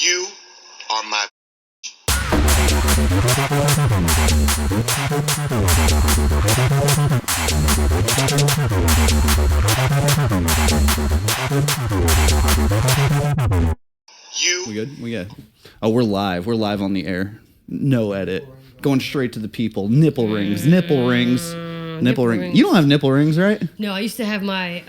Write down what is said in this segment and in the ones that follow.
You are my. We good? We good. Oh, we're live. We're live on the air. No edit. Going straight to the people. Nipple rings. Nipple rings. Nipple rings. You don't have nipple rings, right? No, I used to have my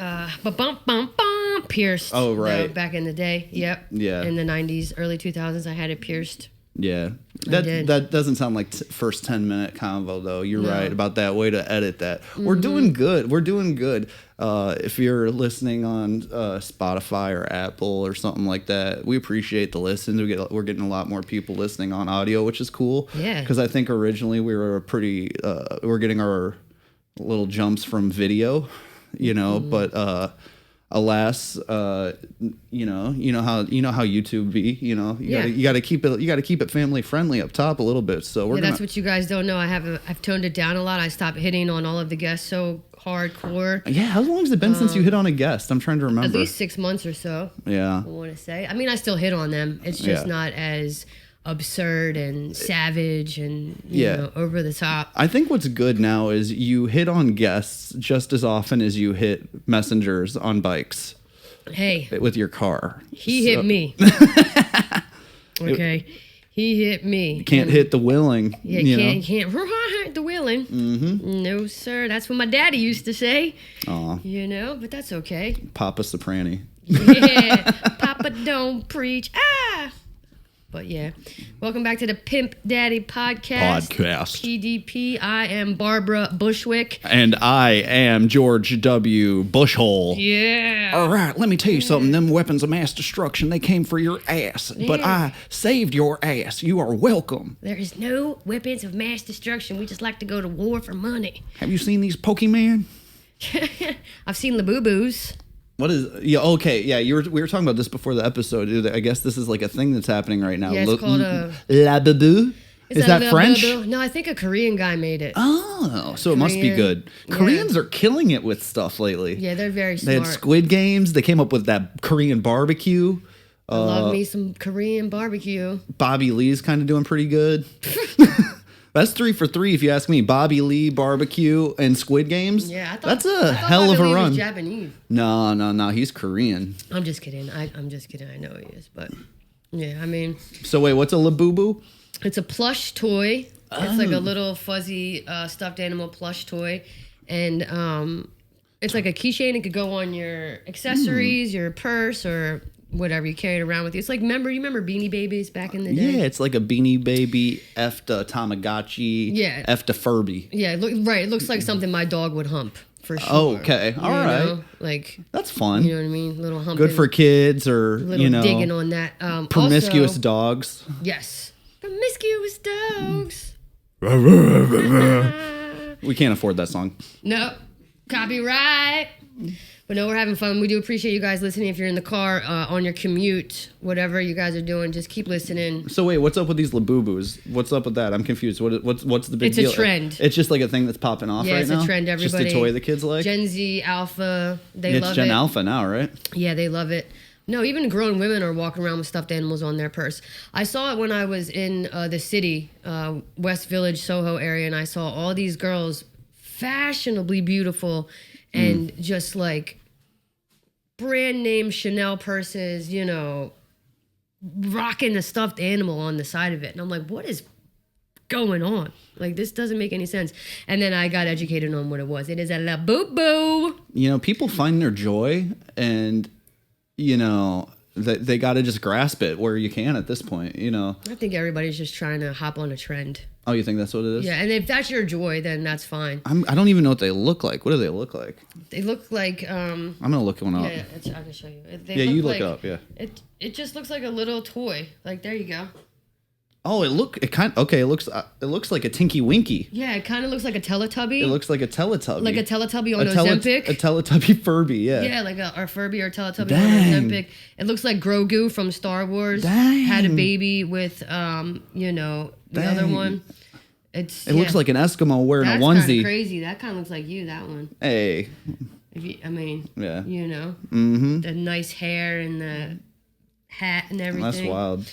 pierced. Oh, right. Back in the day. Yep. Yeah. In the 90s, early 2000s, I had it pierced. Yeah. That doesn't sound like first 10-minute convo, though. You're right about that. Way to edit that. Mm-hmm. We're doing good. We're doing good. If you're listening on Spotify or Apple or something like that, we appreciate the listens. We're getting a lot more people listening on audio, which is cool. Yeah. Because I think originally we were we're getting our little jumps from video, but alas, you know how YouTube be, you got to keep it family friendly up top a little bit. So that's what you guys don't know. I've toned it down a lot. I stopped hitting on all of the guests so hardcore. Yeah, how long has it been since you hit on a guest? I'm trying to remember. At least 6 months or so. Yeah, I want to say. I mean, I still hit on them. It's just not as absurd and savage and you know, over the top. I think what's good now is you hit on guests just as often as you hit messengers on bikes. Hey, with your car. He hit me. Okay. He hit me. You can't hit the willing. Yeah, you can't hit the willing. Mm-hmm. No, sir. That's what my daddy used to say. Aw. But that's okay. Papa Soprani. Yeah. Papa don't preach. Ah! But yeah, welcome back to the Pimp Daddy podcast. PDP. I am Barbara Bushwick. And I am George W. Bushhole. Yeah. All right, let me tell you something. Them weapons of mass destruction, they came for your ass. Yeah. But I saved your ass. You are welcome. There is no weapons of mass destruction. We just like to go to war for money. Have you seen these Pokemon? I've seen Labubus. What is? Yeah. Okay. Yeah. We were talking about this before the episode. Dude. I guess this is like a thing that's happening right now. Yeah, it's called a Labubu. Is that French? No, I think a Korean guy made it. Oh, so it must be good. Koreans are killing it with stuff lately. Yeah, they're very smart. They had Squid Games. They came up with that Korean barbecue. I love me some Korean barbecue. Bobby Lee's kind of doing pretty good. That's 3 for 3 if you ask me. Bobby Lee, barbecue, and Squid Games. Yeah, that's a hell of a run. Was Japanese. No, he's Korean. I'm just kidding. I'm just kidding. I know he is, but yeah, I mean. So wait, what's a Labubu? It's a plush toy. It's like a little fuzzy stuffed animal plush toy, and it's like a keychain. It could go on your accessories, your purse, or whatever you carried around with you. It's like, you remember Beanie Babies back in the day? Yeah, it's like a Beanie Baby, F to Tamagotchi, F to Furby. Yeah, it looks like something my dog would hump, for sure. Oh, okay. All right. Know? Like, that's fun. You know what I mean? Little humping. Good for kids or, digging on that. Promiscuous also, dogs. Yes. Promiscuous dogs. We can't afford that song. No. Copyright. But no, we're having fun. We do appreciate you guys listening. If you're in the car, on your commute, whatever you guys are doing, just keep listening. So wait, what's up with these Labubus? What's up with that? I'm confused. What's the big deal? It's a trend. It's just like a thing that's popping off right now? Yeah, it's a trend. Everybody. Just a toy the kids like? Gen Z, Alpha, they love it. It's Gen Alpha now, right? Yeah, they love it. No, even grown women are walking around with stuffed animals on their purse. I saw it when I was in the city, West Village, Soho area, and I saw all these girls fashionably beautiful and just like brand name Chanel purses, rocking a stuffed animal on the side of it. And I'm like, what is going on? Like, this doesn't make any sense. And then I got educated on what it was. It is a Labubu. People find their joy and, they got to just grasp it where you can at this point, I think everybody's just trying to hop on a trend. Oh, you think that's what it is? Yeah, and if that's your joy, then that's fine. I don't even know what they look like. What do they look like? They look like... I'm going to look one up. Yeah, I can show you. You look it up, yeah. It just looks like a little toy. Like, there you go. Oh, it looks like a Tinky Winky. Yeah, it kind of looks like a Teletubby. It looks like a Teletubby. Like a Teletubby on Ozempic. A Teletubby Furby, yeah. Yeah, like a Furby or Teletubby on Ozempic. It looks like Grogu from Star Wars. Dang. Had a baby with, the other one. It looks like an Eskimo wearing a onesie. That's kind of crazy. That kind of looks like you, that one. Hey. Yeah. Mm-hmm. The nice hair and the hat and everything. That's wild.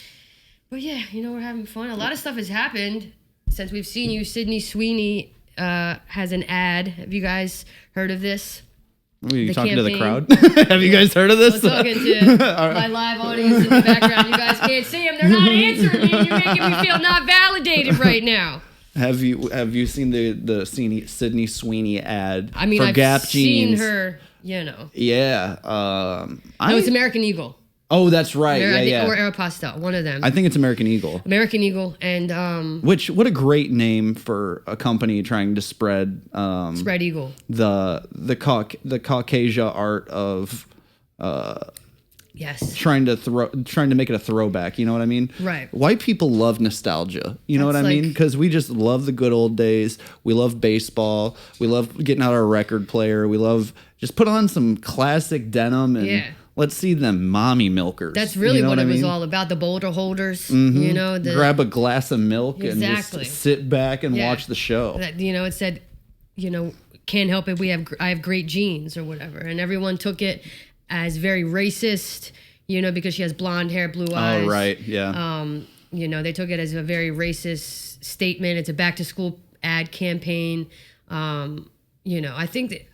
But yeah, we're having fun. A lot of stuff has happened since we've seen you. Sydney Sweeney has an ad. Have you guys heard of this? Are you talking to the crowd? Have you guys heard of this? I'm talking to my live audience in the background. You guys can't see them. They're not answering me. You're making me feel not validated right now. Have you seen the Sydney Sweeney ad? I mean, for I've Gap seen jeans? her. Yeah. No, it's American Eagle. Oh, that's right. Yeah. Or Aeropostale, one of them. I think it's American Eagle. American Eagle, and what a great name for a company trying to spread Spread Eagle. the Caucasia art of Yes. trying to make it a throwback. You know what I mean? Right. White people love nostalgia. You know what I mean? Because we just love the good old days. We love baseball. We love getting out our record player. We love just put on some classic denim and let's see them mommy milkers. That's really what it was all about. The boulder holders. Mm-hmm. Grab a glass of milk and just sit back and watch the show. It said, can't help it. I have great genes or whatever, and everyone took it as very racist, because she has blonde hair, blue eyes. Oh, right, yeah. They took it as a very racist statement. It's a back to school ad campaign. I think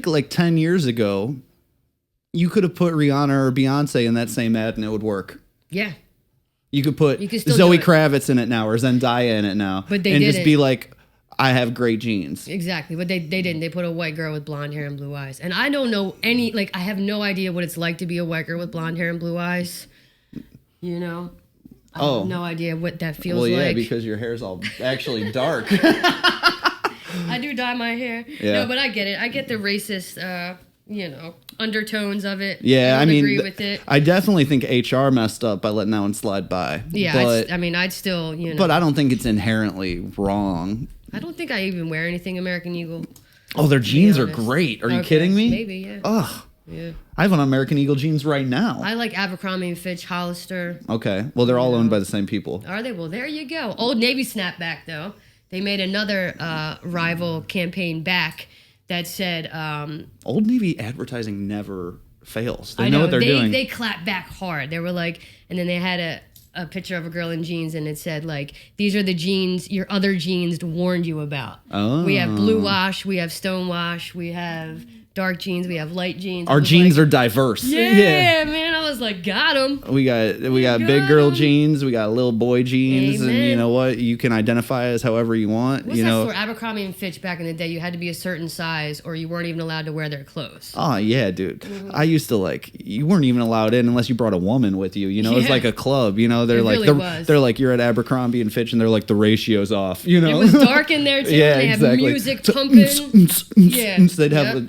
like 10 years ago, you could have put Rihanna or Beyonce in that same ad and it would work. Yeah. You could put Zoe Kravitz in it now or Zendaya in it now. But they and didn't. Just be like, I have great genes. Exactly. But they didn't. They put a white girl with blonde hair and blue eyes. And I don't know I have no idea what it's like to be a white girl with blonde hair and blue eyes. I have no idea what that feels like. Well, yeah, because your hair's all actually dark. I do dye my hair. Yeah. No, but I get it. I get the racist, undertones of it. Yeah, I agree with it. I definitely think HR messed up by letting that one slide by. Yeah, I'd still, But I don't think it's inherently wrong. I don't think I even wear anything American Eagle. Oh, their jeans are great. Are you kidding me? Maybe, yeah. Ugh. Yeah. I have an American Eagle jeans right now. I like Abercrombie & Fitch, Hollister. Okay. Well, they're all owned by the same people. Are they? Well, there you go. Old Navy snapback, though. They made another rival campaign back that said... Old Navy advertising never fails. They know what they're doing. They clap back hard. They were like... And then they had a picture of a girl in jeans, and it said, like, these are the jeans your other jeans warned you about. Oh. We have blue wash, we have stone wash, we have dark jeans, we have light jeans. Our jeans are diverse. Yeah, man. I was like, got them. We got big girl jeans, we got little boy jeans, and you know what? You can identify as however you want. What's that for? Abercrombie & Fitch back in the day, you had to be a certain size, or you weren't even allowed to wear their clothes. Oh, yeah, dude. Mm-hmm. I used to you weren't even allowed in unless you brought a woman with you. It's like a club. They're like, they're like, you're at Abercrombie & Fitch, and they're like, the ratio's off. It was dark in there too. Yeah, they exactly. Had music pumping. They'd have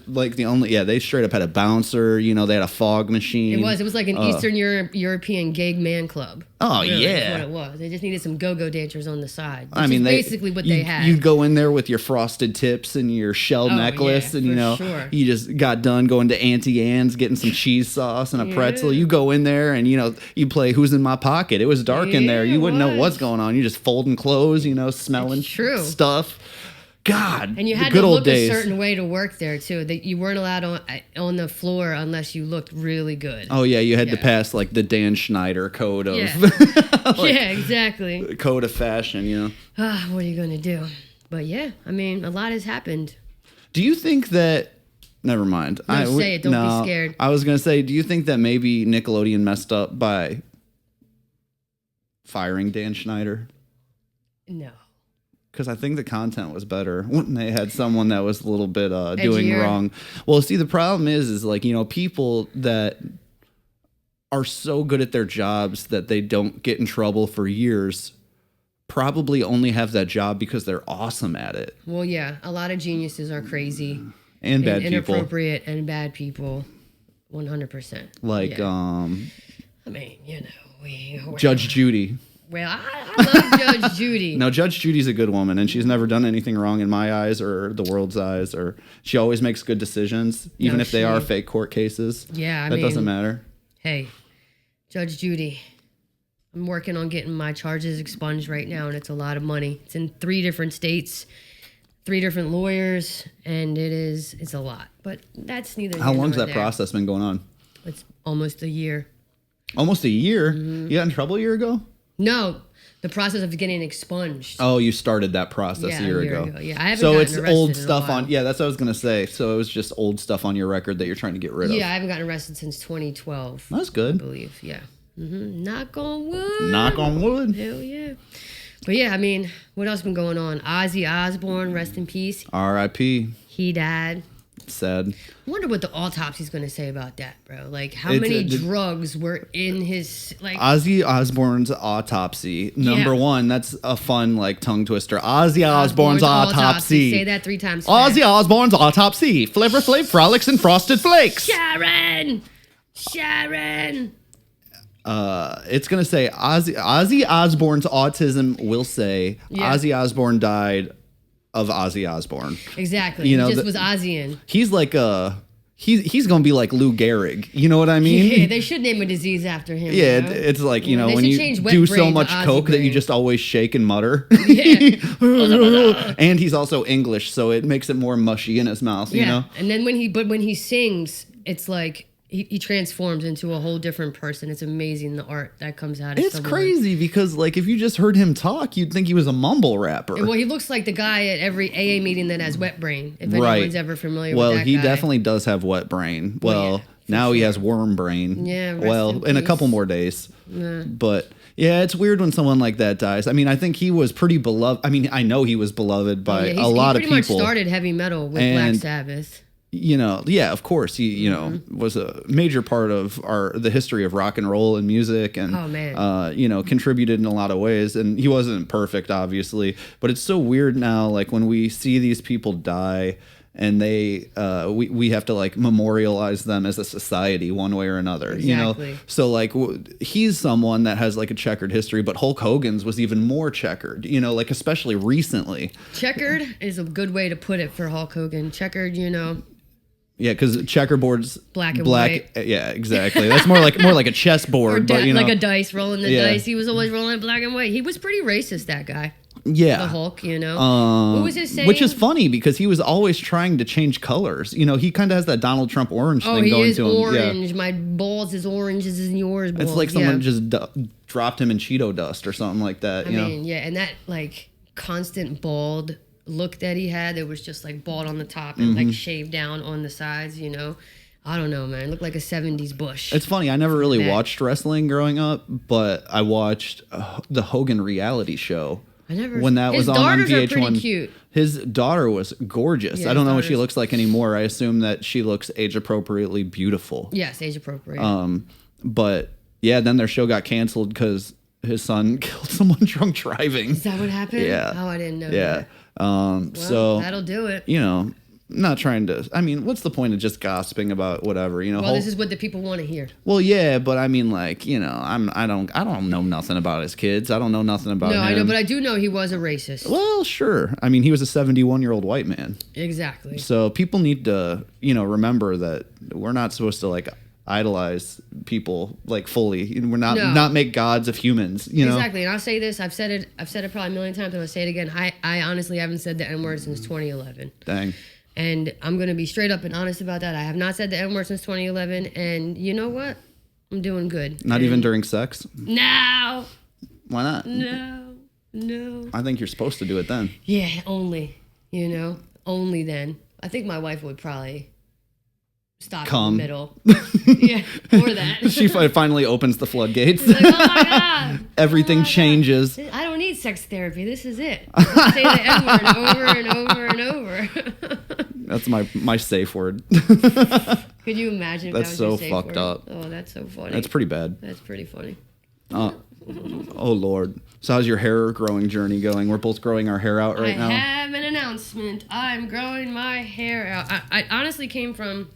they straight up had a bouncer. They had a fog machine. It was like an Eastern European gay man club. Oh, really, yeah, that's what it was. They just needed some go-go dancers on the side. Basically what they had. You'd go in there with your frosted tips and your shell necklace, and you just got done going to Auntie Anne's getting some cheese sauce and a pretzel. You go in there and you play Who's in My Pocket. It was dark in there. You wouldn't know what's going on. You just folding clothes, smelling stuff. God, and you had to look a certain way to work there too. That you weren't allowed on the floor unless you looked really good. Oh yeah, you had to pass the Dan Schneider code of exactly code of fashion. What are you gonna do? But yeah, a lot has happened. Do you think that? Never mind. Say it. Don't be scared. I was gonna say, do you think that maybe Nickelodeon messed up by firing Dan Schneider? No. Because I think the content was better when they had someone that was a little bit doing wrong. Well, see, the problem is people that are so good at their jobs that they don't get in trouble for years probably only have that job because they're awesome at it. Well, yeah, a lot of geniuses are crazy and bad people, inappropriate and bad people, 100%. Judge Judy. Well, I love Judge Judy. No, Judge Judy's a good woman, and she's never done anything wrong in my eyes or the world's eyes. Or she always makes good decisions, even if they are fake court cases. Yeah, that doesn't matter. Hey, Judge Judy, I'm working on getting my charges expunged right now, and it's a lot of money. It's in 3 different states. 3 different lawyers, and it's a lot. But that's neither. How long's that process been going on? It's almost a year. Almost a year? You got in trouble a year ago? No, the process of getting expunged. Oh, you started that process a year ago. Yeah, I haven't so gotten it's arrested old in a stuff while. on. Yeah, that's what I was gonna say. So it was just old stuff on your record that you're trying to get rid of. Yeah, I haven't gotten arrested since 2012. That's I good. believe. Yeah. Knock on wood. Knock on wood. Hell yeah. But yeah, I mean, what else been going on? Ozzy Osbourne, rest in peace. R.I.P. He died. Sad. I wonder what the autopsy's going to say about that, bro. Like, how many drugs were in his, like... Ozzy Osbourne's autopsy. Number one, that's a fun, like, tongue twister. Ozzy Osbourne's autopsy. Say that 3 times Ozzy fast. Osbourne's autopsy. Flavor Flav, Frolics, and Frosted Flakes. Sharon! It's going to say Ozzy Osbourne's autism will say Ozzy Osbourne died of Ozzy Osbourne. Exactly. You know, he just was Ozzy-in. He's like he's gonna be like Lou Gehrig. You know what I mean? Yeah, they should name a disease after him. Yeah, you know? it's like, you know, They when should you change wet do brain so to much Ozzy coke that you brain. just always shake and mutter. Yeah. And he's also English, so it makes it more mushy in his mouth, you know? And then when he sings, it's like he transforms into a whole different person. It's amazing, the art that comes out of It's someone. crazy because, like, if you just heard him talk, you'd think he was a mumble rapper. Well, he looks like the guy at every AA meeting that has wet brain, if anyone's ever familiar with that guy. Well, he definitely does have wet brain. Well, now he has worm brain. Yeah, well, in a couple more days. Yeah. But yeah, it's weird when someone like that dies. I mean, I think he was pretty beloved. I mean, I know he was beloved by a lot of people. He pretty much started heavy metal with Black Sabbath. You know, yeah, of course, he, you know, was a major part of the history of rock and roll and music, and you know, contributed in a lot of ways. And he wasn't perfect, obviously, but it's so weird now, like when we see these people die, and we have to like memorialize them as a society one way or another. Exactly. You know, so like he's someone that has like a checkered history, but Hulk Hogan's was even more checkered. You know, like especially recently. Checkered is a good way to put it for Hulk Hogan. Checkered, you know. Yeah, because checkerboard's black and white. Yeah, exactly. That's more like a chessboard, but you know, like a dice, rolling the dice. He was always rolling black and white. He was pretty racist, that guy. Yeah, the Hulk. You know, what was his saying? Which is funny because he was always trying to change colors. You know, he kind of has that Donald Trump orange thing going to him. Oh, he is orange. Yeah. My balls is orange as in yours. Balls. It's like someone just dropped him in Cheeto dust or something like that. I mean, yeah, and that like constant bald look that he had, that was just like bald on the top and like shaved down on the sides, you know. I don't know, man. It looked like a 70s bush. It's funny. I never really watched wrestling growing up, but I watched the Hogan reality show. When that was on VH1. His daughters are pretty cute. His daughter was gorgeous. Yeah, I don't know what she looks like anymore. I assume that she looks age appropriately beautiful. Yes, age appropriate. But yeah, then their show got canceled because his son killed someone drunk driving. Is that what happened? Yeah. Oh, I didn't know. Yeah. Well, so that'll do it. You know, not trying to. I mean, what's the point of just gossiping about whatever? You know. Well, this is what the people want to hear. Well, yeah, but I mean, like, you know, I don't know nothing about his kids. I don't know nothing about him. No, I know, but I do know he was a racist. Well, sure. I mean, he was a 71-year-old white man. Exactly. So people need to, you know, remember that we're not supposed to like idolize people like fully. We're not make gods of humans, you know. Exactly. And I'll say this, I've said it probably a million times, and I'll say it again. I honestly haven't said the N-word since 2011. Dang. And I'm going to be straight up and honest about that. I have not said the N-word since 2011, and you know what? I'm doing good. Not even during sex? No. Why not? No. I think you're supposed to do it then. Yeah, only. You know, only then. I think my wife would probably stop in the middle. Yeah, or that. She finally opens the floodgates. Like, oh my God. Everything changes. I don't need sex therapy. This is it. I say the N-word over and over and over. That's my safe word. Could you imagine if that's that was so your safe fucked word? up. Oh, that's so funny. That's pretty bad. That's pretty funny. Oh Lord. So how's your hair growing journey going? We're both growing our hair out right now. I have an announcement. I'm growing my hair out. I honestly came from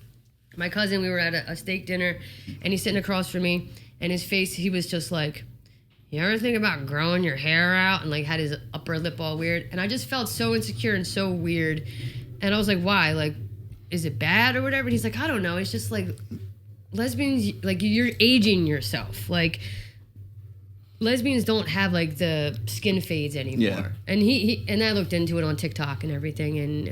my cousin. We were at a steak dinner, and he's sitting across from me, and his face, he was just like, you ever think about growing your hair out? And like had his upper lip all weird. And I just felt so insecure and so weird. And I was like, why? Like, is it bad or whatever? And he's like, I don't know. It's just like lesbians, like you're aging yourself. Like lesbians don't have like the skin fades anymore. Yeah. And he and I looked into it on TikTok and everything, and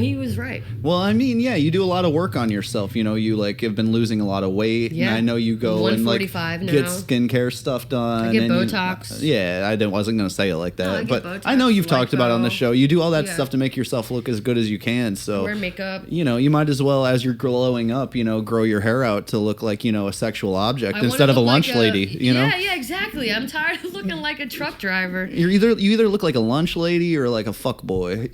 he was right. Well, I mean, yeah, you do a lot of work on yourself. You like have been losing a lot of weight. Yeah. And I know you go and like now. get skincare stuff done. I get and Botox. Wasn't gonna say it like that, No, I get but Botox, I know you've talked about it on the show. You do all that Yeah. stuff to make yourself look as good as you can. So Wear makeup. you might as well, as you're glowing up, grow your hair out to look like a sexual object I wanna instead of a look lunch like lady. Yeah, exactly. I'm tired of looking like a truck driver. You either look like a lunch lady or like a fuck boy,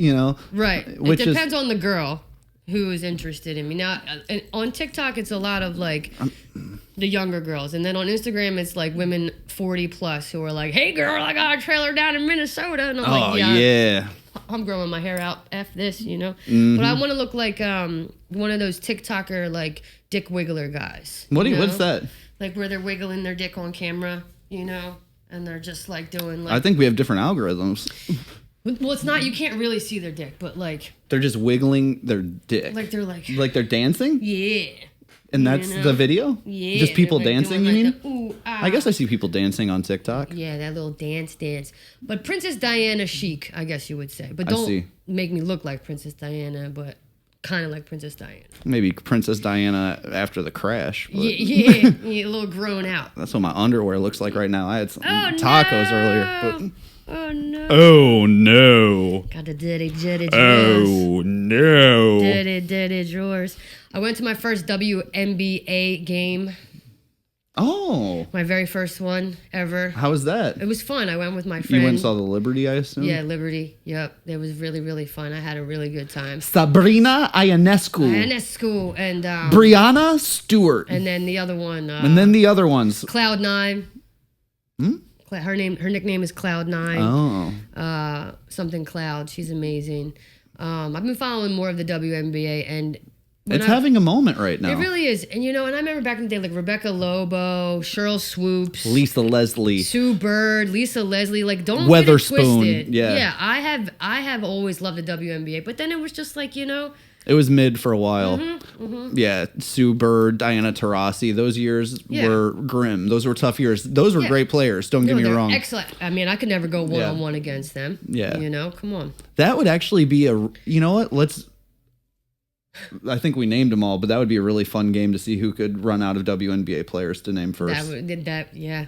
Right. Which it depends on the girl who is interested in me. Now, on TikTok, it's a lot of like the younger girls. And then on Instagram, it's like women 40 plus who are like, hey, girl, I got a trailer down in Minnesota. And I'm like, yeah. I'm growing my hair out. F this, Mm-hmm. But I want to look like one of those TikToker, like, dick wiggler guys. What's that? Like where they're wiggling their dick on camera, and they're just like doing like. I think we have different algorithms. Well, it's not. You can't really see their dick, but like. They're just wiggling their dick. Like they're like. Like they're dancing? Yeah. And that's the video? Yeah. Just people they're, like, dancing, doing, you like, mean? the, ooh, ah. I guess I see people dancing on TikTok. Yeah, that little dance. But Princess Diana chic, I guess you would say. But I don't see. make me look like Princess Diana, but kind of like Princess Diana. Maybe Princess Diana after the crash. But Yeah, a little grown out. that's what my underwear looks like right now. I had some tacos earlier. Oh no. Oh no. Got the dirty drawers. Oh no. Dirty drawers. I went to my first WNBA game. Oh. My very first one ever. How was that? It was fun. I went with my friend. You went and saw the Liberty, I assume? Yeah, Liberty. Yep. It was really, really fun. I had a really good time. Sabrina Ionescu. School and Brianna Stewart. and then the other one. And then the other ones. Cloud9. Her nickname is Cloud9. Oh. Something Cloud. She's amazing. I've been following more of the WNBA, and It's having a moment right now. it really is. And and I remember back in the day, like Rebecca Lobo, Cheryl Swoops, Lisa Leslie. Sue Bird, Lisa Leslie, like don't Weatherspoon, get it twisted. yeah. Yeah, I have always loved the WNBA, but then it was just like, It was mid for a while. Mm-hmm, Yeah, Sue Bird, Diana Taurasi. Those years were grim. Those were tough years. Those were great players. Don't get me they're wrong. excellent. I mean, I could never go one-on-one against them. Yeah. Come on. That would actually be you know what? I think we named them all, but that would be a really fun game to see who could run out of WNBA players to name first. Yeah.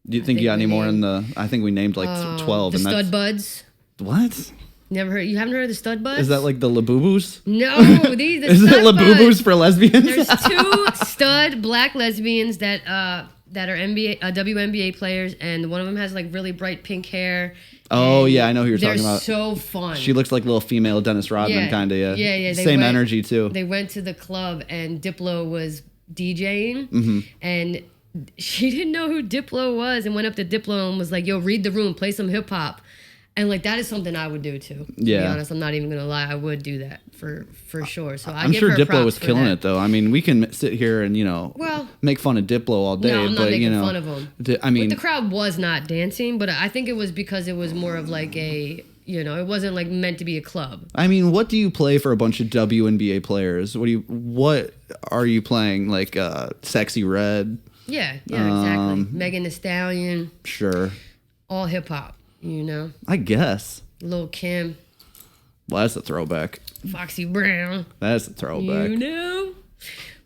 Do you think you got any more in the? I think we named like 12. The and Stud Buds. What? Never heard. You haven't heard of the Stud Buds? Is that like the Labubus? No, these. The Is it Stud Labubus Buds. for lesbians? There's two stud black lesbians that are WNBA players, and one of them has like really bright pink hair. Oh yeah, I know who you're talking about. They're so fun. She looks like little female Dennis Rodman kind of. Yeah. Yeah. Same energy too. They went to the club, and Diplo was DJing, Mm-hmm. and she didn't know who Diplo was, and went up to Diplo and was like, "Yo, read the room, play some hip hop." And like that is something I would do too. To be honest, I'm not even gonna lie. I would do that for sure. So I'm sure her Diplo props was for killing that. it though. I mean, we can sit here and make fun of Diplo all day, No, I'm not but making fun of him. I mean, But the crowd was not dancing, but I think it was because it was more of like a, it wasn't like meant to be a club. I mean, what do you play for a bunch of WNBA players? What are you playing? Like Sexy Red? Yeah, exactly. Megan Thee Stallion, Sure. all hip hop, I guess. Lil' Kim, Well, that's a throwback. Foxy Brown, That's a throwback.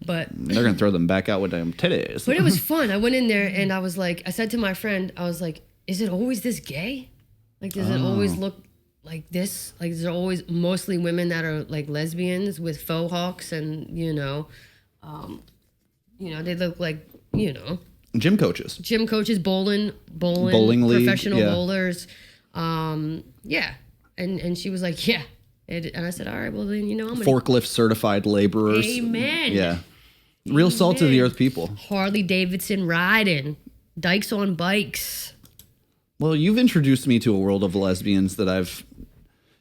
But They're gonna throw them back out with them titties. it was fun. I went in there and I was like, I said to my friend, I was like, is it always this gay? Like, does it always look like this? Like, is there always mostly women that are like lesbians with faux hawks and they look like Gym coaches. gym coaches, bowling league, professional yeah. bowlers. And she was like, yeah. And I said, all right, well then, I'm gonna Forklift certified laborers. Amen. Yeah. Real salt of the earth people. Harley Davidson riding, dykes on bikes. Well, you've introduced me to a world of lesbians that I've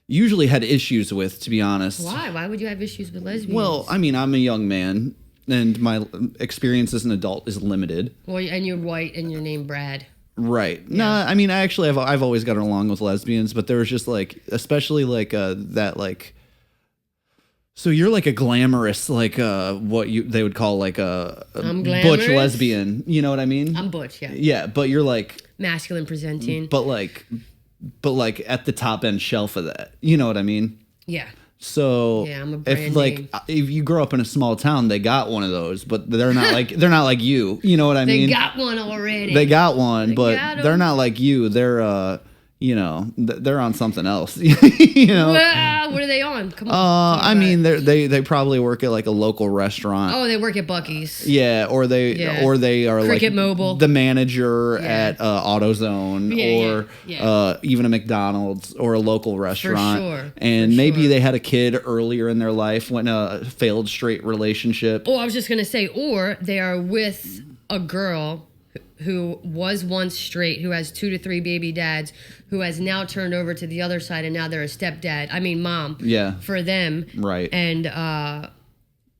usually had issues with, to be honest. Why? Why would you have issues with lesbians? Well, I mean, I'm a young man, and my experience as an adult is limited. Well, and you're white and you're named Brad. Right. Yeah. Nah, I mean, I've always gotten along with lesbians, but there was just like, especially like that like So you're like a glamorous, like they would call like a I'm butch glamorous. lesbian. You know what I mean? I'm butch, yeah. Yeah, but you're like Masculine presenting. but like at the top end shelf of that. You know what I mean? Yeah. So Yeah, I'm a brand if like name. if you grow up in a small town, they got one of those, but they're not like you. You know what I They mean? got one already. They got one, but got 'em. they're not like you. They're they're on something else. You know. Well, what are they on? Come on. talk I about mean, it. they probably work at like a local restaurant. Oh, they work at Buc-ee's. Yeah, or they are Cricket like Mobile. the manager Yeah. at AutoZone Yeah, or yeah. Even a McDonald's or a local restaurant. sure, And for maybe sure. they had a kid earlier in their life, went in a failed straight relationship. Oh, I was just gonna say, or they are with a girl who was once straight, who has 2 to 3 baby dads, who has now turned over to the other side, and now they're a stepdad. I mean, mom. Yeah. For them. Right. And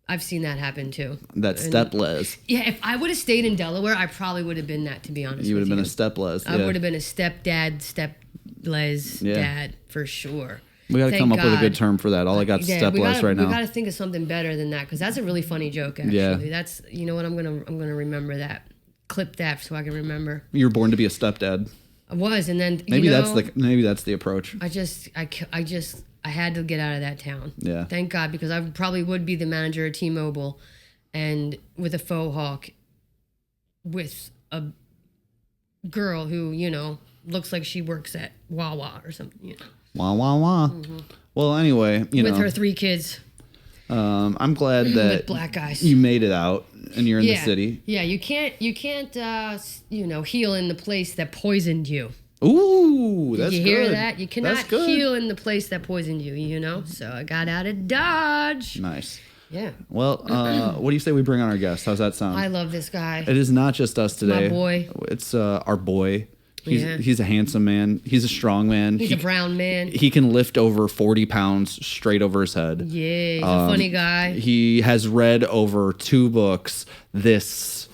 I've seen that happen too. That step-les. Yeah, if I would have stayed in Delaware, I probably would have been that. To be honest, You would with have been a step-les. I yeah. would have been a stepdad, step-les Yeah. dad for sure. We got to Thank come up with a good God. term for that. All I got is step-les right We now. got to think of something better than that because that's a really funny joke. Actually, Yeah. that's what I'm gonna remember that. Clip that so I can remember. You were born to be a stepdad. I was, and then Maybe that's the approach. I had to get out of that town. Yeah. Thank God, because I probably would be the manager at T-Mobile, and with a faux hawk, with a girl who looks like she works at Wawa or something. Wah wah wah. Well, anyway, With her 3 kids. I'm glad that With black eyes. you made it out and you're in the city. Yeah, you can't heal in the place that poisoned you. Ooh, that's You good. hear that? You cannot That's good. heal in the place that poisoned you, So I got out of Dodge. Nice. Yeah. Well, what do you say we bring on our guest? How's that sound? I love this guy. It is not just us today. My boy. It's our boy. Yeah. He's a handsome man. He's a strong man. He's a brown man. He can lift over 40 pounds straight over his head. Yeah, he's a funny guy. He has read over 2 books this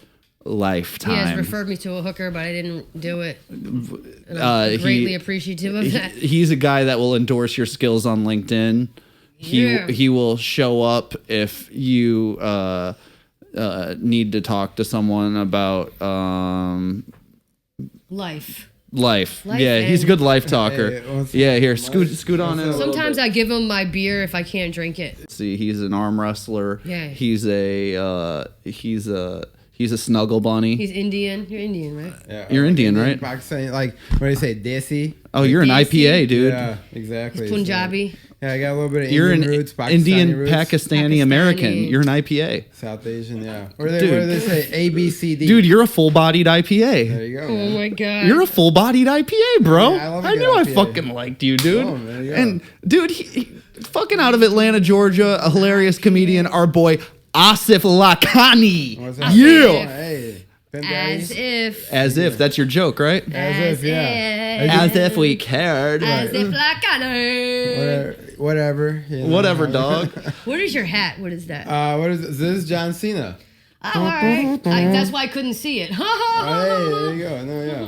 lifetime. He has referred me to a hooker, but I didn't do it. And I'm greatly appreciative of that. He's a guy that will endorse your skills on LinkedIn. Yeah. He will show up if you need to talk to someone about Life. life. Life Yeah, he's a good life Hey, talker. what's Yeah, up? here, scoot on in. a little Sometimes bit. I give him my beer if I can't drink it. See, he's an arm wrestler. Yeah. He's a snuggle bunny. He's Indian. You're Indian, right? Yeah, You're Indian, right? Pakistani, like what do you say, Desi? Oh, you're an Desi? IPA, dude. Yeah, exactly. He's Punjabi. So, yeah, I got a little bit of You're Indian an roots, Pakistani Indian roots, Pakistani American. Pakistani. You're an IPA. South Asian, yeah. What do Dude. they say? A, B, C, D. Dude, you're a full-bodied IPA. There you go. Oh man. my God. You're a full-bodied IPA, bro. Yeah, I love a I good knew I IPA. fucking liked you, dude. Oh, there you go. And dude, he fucking out of Atlanta, Georgia, a hilarious comedian, our boy Asif Lakhani. What's up? Yeah. Hey, Pimp Daddy. As if. That's your joke, right? As if, yeah. As if we cared. As if like I know. Whatever. You know. Whatever, dog. What is your hat? What is that? What is this? This is John Cena. Oh, all right. That's why I couldn't see it. Oh, hey, there you go. No, yeah.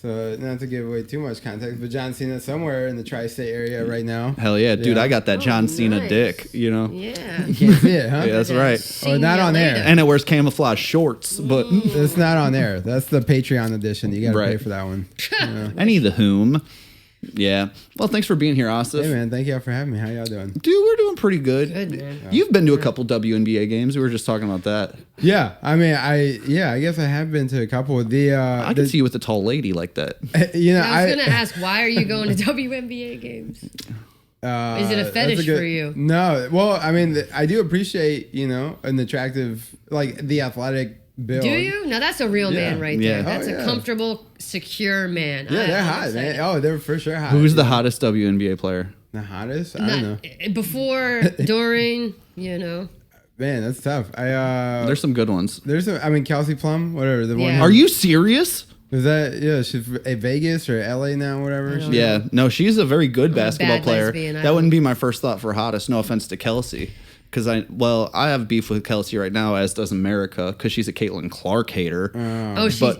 So, not to give away too much context, but John Cena somewhere in the tri-state area right now. Hell yeah, dude. Yeah. I got that John Cena nice. dick, you know? Yeah. You can't see it, huh? Yeah, that's right. See not ya on there. later. And it wears camouflage shorts, but It's not on there. That's the Patreon edition. You got to Right. pay for that one. Yeah. any of the whom. Yeah. Well, thanks for being here, Asif. Hey, man. Thank y'all for having me. How y'all doing? Dude, we're doing pretty good. Good, man. You've been to a couple WNBA games. We were just talking about that. Yeah. I mean, I guess I have been to a couple of the... I can see you with a tall lady like that. You know, I was going to ask, why are you going to WNBA games? Is it a that's fetish for you? No. Well, I mean, I do appreciate, an attractive, like the athletic build. Do you? Now that's a real Yeah. man right Yeah. there. That's Oh, a yeah. comfortable, secure man. Yeah, they're I'm hot, excited. man. Oh, they're for sure hot. Who's the hottest WNBA player? The hottest? I don't know. Before, during, Man, that's tough. There's some good ones. Kelsey Plum, whatever. The one. Yeah. Are you serious? Is that she's at Vegas or LA now, whatever. don't Yeah. No, she's a very good basketball bad player. lesbian, I That don't- wouldn't be my first thought for hottest. No offense to Kelsey. because I have beef with Kelsey right now, as does America, because she's a Caitlin Clark hater.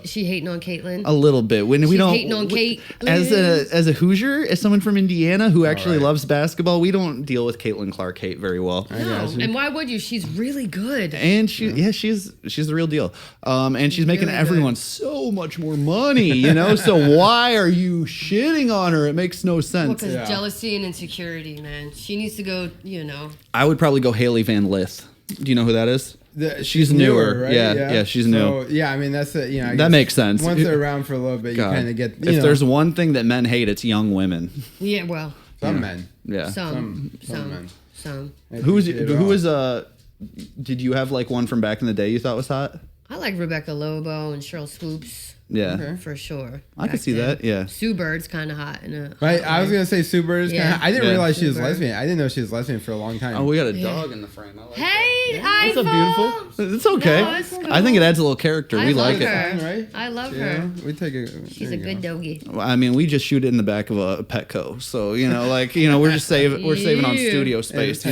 She hating on Caitlin a little bit. When we don't hating on Kate as a Hoosier, as someone from Indiana who actually loves basketball, we don't deal with Caitlin Clark hate very well. No, and why would you? She's really good. And she's the real deal. And she's making really everyone good. so much more money, you know? So why are you shitting on her? It makes no sense. Because jealousy and insecurity, man. She needs to go, I would probably go Haley Van Lith. Do you know who that is? She's newer, right? Yeah, she's new. So, yeah, I mean, that's it. I that makes sense. Once they're around for a little bit, you kind of get. If there's one thing that men hate, it's young women. Yeah, well. Some men. Yeah. Some men. Some. Who is did you have like one from back in the day you thought was hot? I like Rebecca Lobo and Cheryl Swoops. Yeah, for sure. I could see that. Yeah, Sue Bird's kind of hot. Right, I was gonna say Sue Bird's. Yeah. I didn't realize she was Sue Bird. lesbian. I didn't know she was lesbian for a long time. Oh, we got a dog in the frame. I like Hey, that. What's up, beautiful? It's okay. No, it's cool. I think it adds a little character. We like it. her. Right? I love her. We take it. She's a good doggy. Well, I mean, we just shoot it in the back of a Petco, so we're just saving on studio space.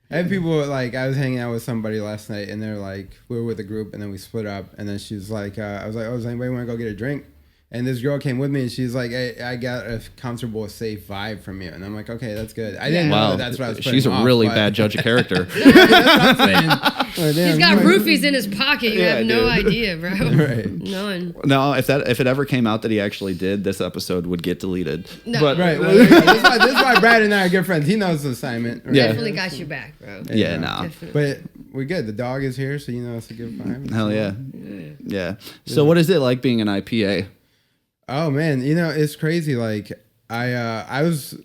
I had people I was hanging out with somebody last night, and they're like, we were with a group, and then we split up, and then she was like, I was like, oh, does anybody want to go get a drink? And this girl came with me, and she's like, hey, I got a comfortable, safe vibe from you. And I'm like, okay, that's good. I didn't know that's what I was putting She's a really bad judge of character. He's got roofies in his pocket. You have no idea, bro. Right. None. No, if it ever came out that he actually did, this episode would get deleted. No. But, Right. Well, this is why Brad and I are good friends. He knows the assignment. Right? Yeah. Definitely got your back, bro. Yeah, no. But we're good. The dog is here, so it's a good vibe. Hell yeah. Yeah. So what is it like being an IPA? Oh man, it's crazy. Like I was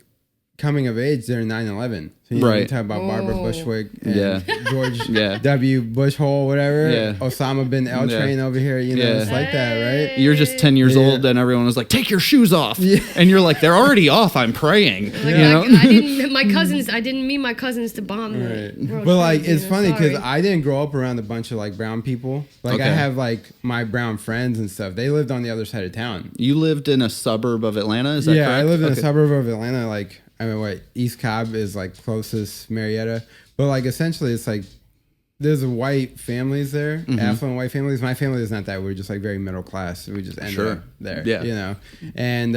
coming of age during 9/11. So you talk about Barbara Bushwick and George W. Bush hole, whatever. Yeah. Osama bin L Train over here. It's like that, right? You're just 10 years old, and everyone was like, "Take your shoes off," and you're like, "They're already off. I'm praying." I didn't. My cousins. I didn't mean my cousins to bomb. Right. But it's funny because I didn't grow up around a bunch of brown people. I have my brown friends and stuff. They lived on the other side of town. You lived in a suburb of Atlanta, is that correct? I lived in a suburb of Atlanta. East Cobb is closest Marietta, but essentially it's there's white families there, affluent white families. My family is not that. We're just very middle class. We just ended up there, and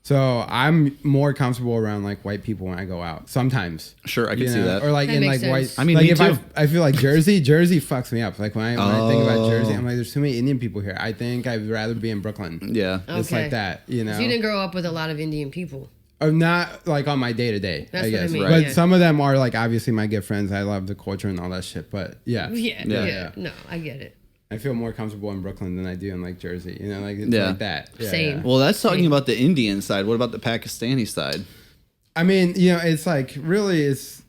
so I'm more comfortable around white people when I go out. Sometimes, sure, I can see that. Or that in makes white. sense. I mean, if me too. I feel like Jersey fucks me up. When I think about Jersey, I'm like, there's too many Indian people here. I think I'd rather be in Brooklyn. Yeah, it's like that. So you didn't grow up with a lot of Indian people. Not on my day to day, I guess. What I mean, but some of them are obviously my good friends. I love the culture and all that shit. But yeah. No, I get it. I feel more comfortable in Brooklyn than I do in Jersey. It's like that. Yeah, Same. Yeah. Well, that's talking about the Indian side. What about the Pakistani side? I mean, it's really it's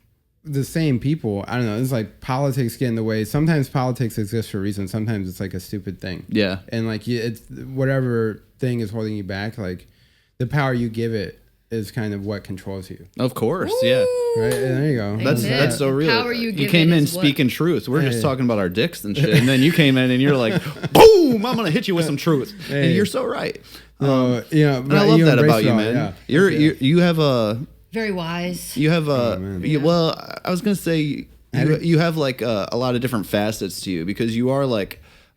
the same people. I don't know. It's politics get in the way. Sometimes politics exists for a reason. Sometimes it's a stupid thing. Yeah. And it's whatever thing is holding you back. The power you give it is kind of what controls you. Of course, yeah. Right, there you go. That's so real. Power you came in speaking truth. We're just talking about our dicks and shit, and then you came in and you're like, boom! I'm gonna hit you with some truth, and you're so right. And I love that about you, man. Yeah. You have a very wise. You have a well. I was gonna say you have a lot of different facets to you because you are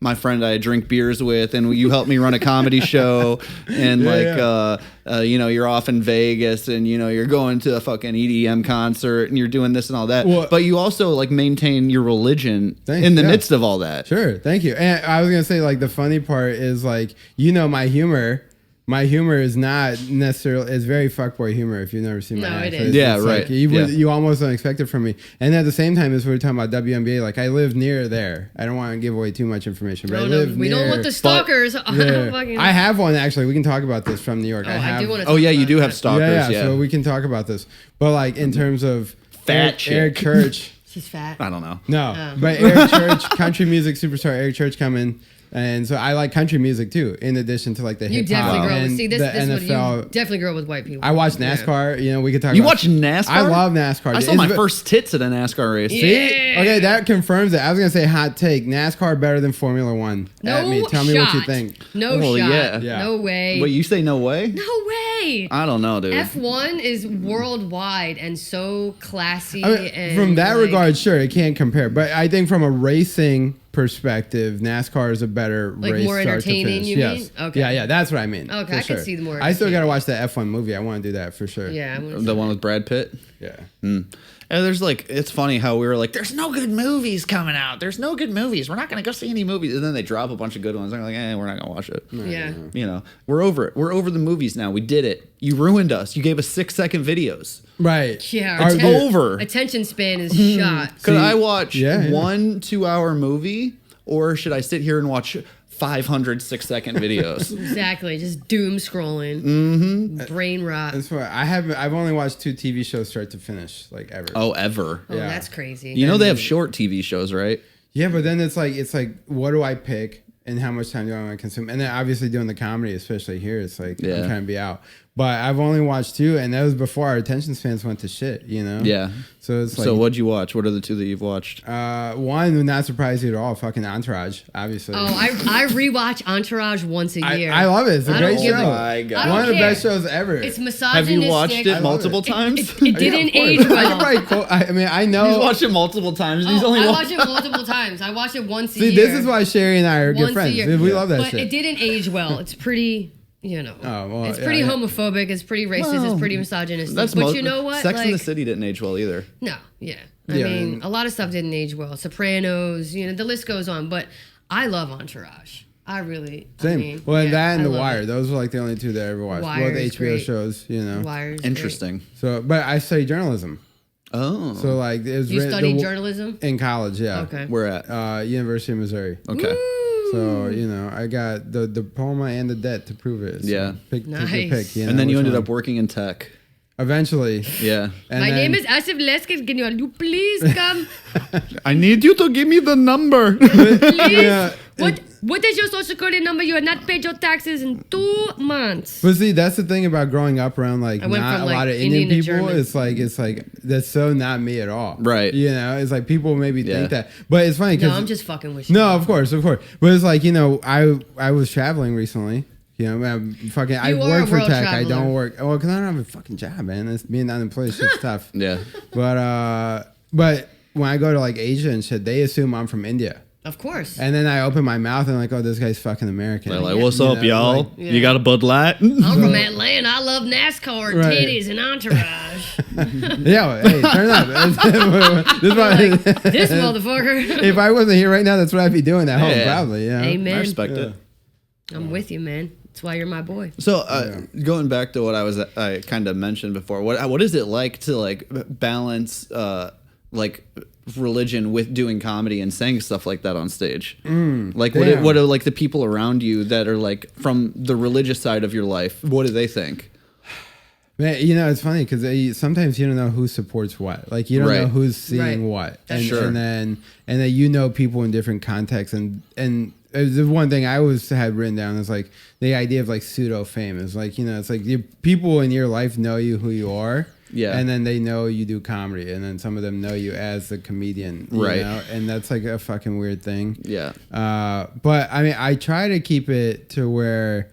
my friend I drink beers with, and you help me run a comedy show, and you're off in Vegas, and you're going to a fucking EDM concert, and you're doing this and all that. Well, but you also maintain your religion in the midst of all that. Sure, thank you. And I was gonna say the funny part is my humor. My humor is not necessarily, it's very fuckboy humor if you've never seen my act. It is. Yeah, right. You almost don't expect it from me. And at the same time, as we were talking about WNBA, I live near there. I don't want to give away too much information, but I live we near. don't want the stalkers. I have one, actually. We can talk about this from New York. I do want to you do have stalkers, yeah. So we can talk about this. But in terms of fat Eric Church. She's fat. I don't know. No, but Eric Church, country music superstar Eric Church coming. And so I like country music too, in addition to like the hip hop and see, this the is what NFL. you definitely grow up with white people. I watch NASCAR. You know, we could talk. You about watch NASCAR? I love NASCAR. I saw my first tits at a NASCAR race. See? Yeah. Okay, that confirms it. I was gonna say hot take. NASCAR better than Formula One. No At me. Tell me what you think. No Well, shot. yeah. No way. Wait, you say no way? No way. I don't know, dude. F1 is worldwide and so classy. I mean, and from that like, regard, sure, it can't compare. But I think from a racing perspective, NASCAR is a better Like race. more start to entertaining, finish. you yes. mean? Okay. Yeah, that's what I mean. Okay, for I can sure. see the more I still got to entertaining. watch the F1 movie. I want to do that for sure. Yeah. The one with Brad Pitt? Yeah. And there's like, it's funny how we were like, there's no good movies coming out. There's no good movies. We're not going to go see any movies. And then they drop a bunch of good ones. I'm like, we're not going to watch it. Yeah. You know, we're over it. We're over the movies now. We did it. You ruined us. You gave us 6-second videos. Right. Yeah. It's over. Attention span is shot. Could I watch yeah. 1 2-hour movie, or should I sit here and watch 500 6-second videos? Exactly. Just doom scrolling. Brain rot. That's why I've only watched 2 TV shows start to finish, like ever. Oh, ever. Oh, yeah. that's crazy. You know they have short TV shows, right? Yeah, but then it's like, what do I pick and how much time do I want to consume? And then obviously doing the comedy, especially here, it's like I'm trying to be out. But I've only watched 2, and that was before our attention spans went to shit, you know? Yeah. So it's like. So what'd you watch? What are the 2 that you've watched? One would not surprise you at all. Fucking Entourage, obviously. Oh, I rewatch Entourage once a year. I love it. It's a I don't great give show. a- My God. I don't One of the care. best shows ever. It's misogynistic. Have you watched it love multiple it. times? It Yeah, didn't of course. age I could well. probably quote, I mean, I know. He's watched it multiple times. He's Oh, only I watched watch it multiple times. I watch it once a See, year. this is why Sheri and I are good Once a friends. year. We love that But shit. it didn't age well. It's pretty, you know. Oh, well, it's yeah, pretty yeah. homophobic. It's pretty racist. Well, it's pretty misogynistic. That's But you know what? Sex in the Like, City didn't age well either. no, yeah. I Yeah, mean, and- a lot of stuff didn't age well. Sopranos, you know, the list goes on. But I love Entourage. I really. Same. I mean, Well, yeah, that and I The love Wire. it. Those were like the only 2 that I ever watched. Wire Both is HBO great. shows, you know. Wire's Interesting. So, but I studied journalism. Oh. So like it was You written- studied journalism? in college. Yeah. Okay. Where at? University of Missouri. Okay. So you know, I got the diploma and the debt to prove it. So Yeah. pick your Nice. pick. You know, And then you which ended one. up working in tech. Eventually. Yeah. And My then- name is Asif Lakhani. Can you please come? I need you to give me the number. Please. Yeah. What is your social security number? You have not paid your taxes in 2 months. But see, that's the thing about growing up around like I went not from, a like, lot of Indian Indian to people. German. It's like that's so not me at all. Right. You know, it's like people maybe Yeah. think that, but it's funny No, because I'm just fucking with you. no, of course. But it's like you know, I was traveling recently. You know, I You are work a for world tech. I traveler. don't work. Well, because I don't have a fucking job, man. It's being unemployed is shit's tough. Yeah. But when I go to like Asia and shit, they assume I'm from India. Of course. And then I open my mouth and like, oh, this guy's fucking American. They're like, Yeah. what's You up, know, y'all? like- Yeah. You got a Bud Light? I'm from Atlanta. I love NASCAR, Right. titties, and Entourage. Yeah, hey, turn up. This Like, one- this motherfucker. if I wasn't here right now, that's what I'd be doing at home, Yeah. probably. Yeah. Amen. I respect it. I'm with you, man. That's why you're my boy. So going back to what I kind of mentioned before, what is it like to like balance like religion with doing comedy and saying stuff like that on stage? Like damn. what are like the people around you that are like from the religious side of your life? What do they think? Man, you know, it's funny because sometimes you don't know who supports what. Like, you don't know Right. who's seeing Right. what. That's And, true. and then you know people in different contexts. And the one thing I always had written down is like the idea of like pseudo fame is like, you know, it's like people in your life know you who you are. Yeah. And then they know you do comedy. And then some of them know you as the comedian. You Right. know? And that's like a fucking weird thing. Yeah. But I mean, I try to keep it to where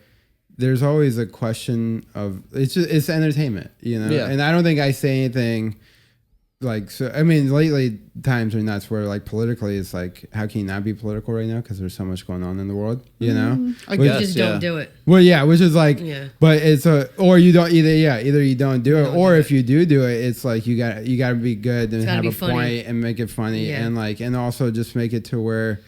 there's always a question of it's entertainment, you know. Yeah. And I don't think I say anything like so. I mean, lately times are nuts where like politically it's like how can you not be political right now because there's so much going on in the world, you know. I Which- guess. Just yeah. don't do it. Well, yeah, which is like, Yeah. but it's or you don't either you don't do it, don't or do if you do it, it's like you got to be good and gotta have be a funny. point and make it funny Yeah. and also just make it to where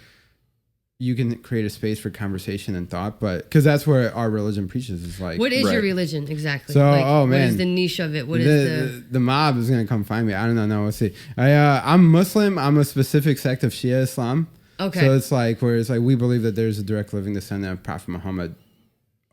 you can create a space for conversation and thought, but because that's where our religion preaches is like. What is your Right. religion exactly? So, Like, oh, what man. is the niche of it? What is the mob is gonna come find me. I don't know. No, we'll see. I'm Muslim. I'm a specific sect of Shia Islam. Okay. So it's like where it's like we believe that there's a direct living descendant of Prophet Muhammad